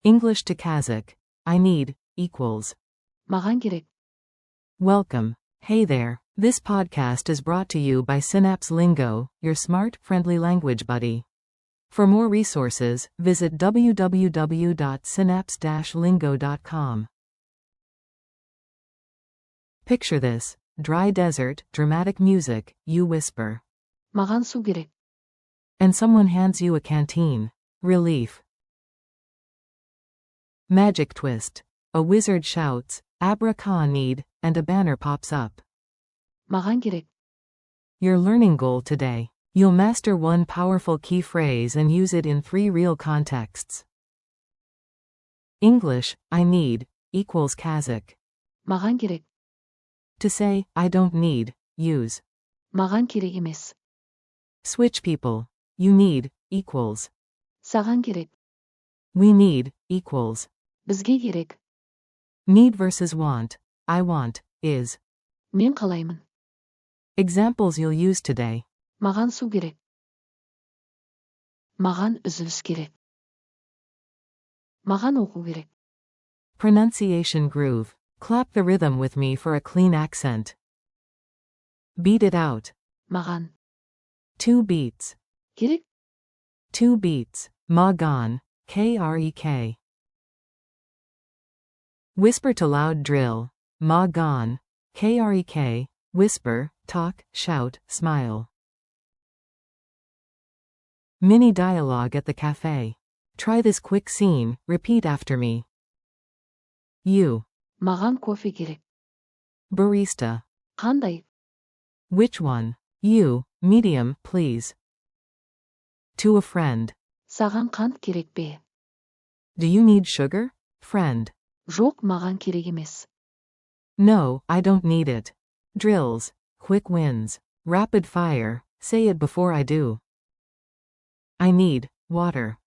English to Kazakh. I need equals. Маған керек. Welcome. Hey there. This podcast is brought to you by Ch.17 Lingo, your smart, friendly language buddy. For more resources, visit www.synapse-lingo.com. Picture this. Dry desert, dramatic music, you whisper. Маған су керек. And someone hands you a canteen. Relief. Magic twist. A wizard shouts, Abra need, and a banner pops up. Маған керек. Your learning goal today. You'll master one powerful key phrase and use it in 3 real contexts. English, I need, equals Kazakh. Маған керек. To say, I don't need, use. Маған керек емес. Switch people. You need, equals. Саған керек. We need, equals. Бізге керек. Need versus want. I want, is. Мен қалаймын. Examples you'll use today. Маған су керек. Маған үзіліс керек. Маған оқу керек. Pronunciation groove. Clap the rhythm with me for a clean accent. Beat it out. Маған 2 beats. керек. 2 beats. Mаған. Krek. Whisper to loud drill. Mаған. Krek. Whisper, talk, shout, smile. Mini dialogue at the cafe. Try this quick scene, repeat after me. You. Маған кофе керек. Barista. Қандай? Which one? You. Medium, please. To a friend. Саған қант керек пе? Do you need sugar? Friend. Жоқ, маған керек емес. No, I don't need it. Drills. Quick wins. Rapid fire. Say it before I do. I need water.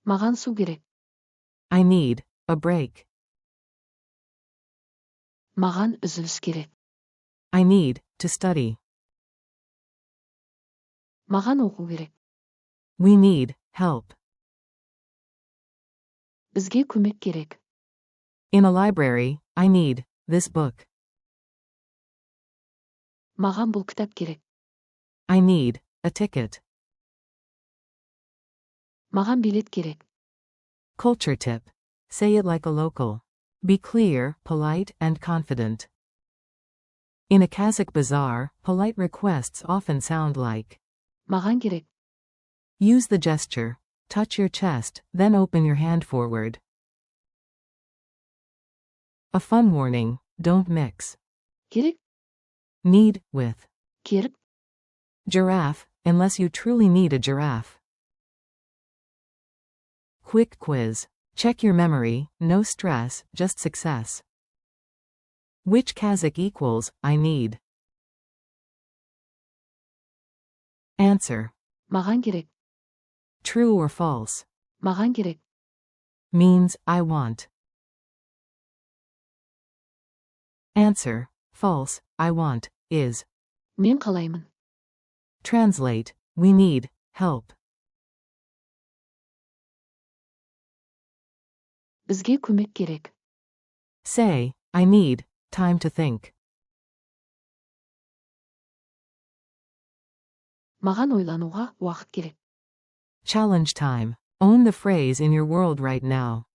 Маған су керек. I need a break. Маған үзіліс керек. I need to study. Маған оқу керек. We need help. Бізге көмек керек. In a library, I need this book. Маған бұл кітап керек. I need a ticket. Маған билет керек. Culture tip. Say it like a local. Be clear, polite, and confident. In a Kazakh bazaar, polite requests often sound like. Маған керек. Use the gesture. Touch your chest, then open your hand forward. A fun warning, don't mix. Керек. Need with. Керек. Giraffe, unless you truly need a giraffe. Quick quiz. Check your memory, no stress, just success. Which Kazakh equals, I need? Answer. Маған керек. True or false? Маған керек. Means, I want. Answer. False, I want, is. Мен қалаймын. Translate. We need help. Бізге көмек керек. Say, I need time to think. Маған ойлануға уақыт керек. Challenge time. Own the phrase in your world right now.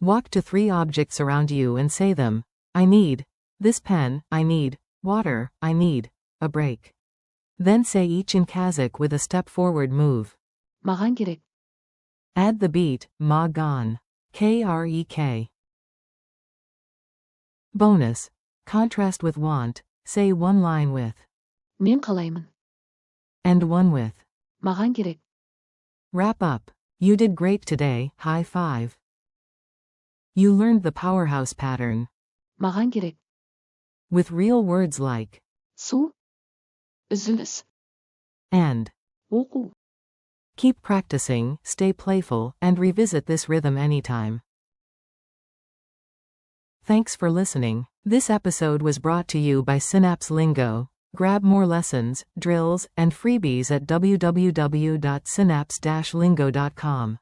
Walk to 3 objects around you and say them. I need this pen, I need water, I need a break. Then say each in Kazakh with a step forward move. Маған керек. Add the beat, Mаған. Krek. Bonus. Contrast with want. Say one line with. Мен қалаймын. And one with. Маған керек. Wrap up. You did great today, high five. You learned the powerhouse pattern. Маған керек. With real words like. Су. Үзіліс. And. Оқу. Keep practicing, stay playful, and revisit this rhythm anytime. Thanks for listening. This episode was brought to you by Ch.17 Lingo. Grab more lessons, drills, and freebies at www.synapse-lingo.com.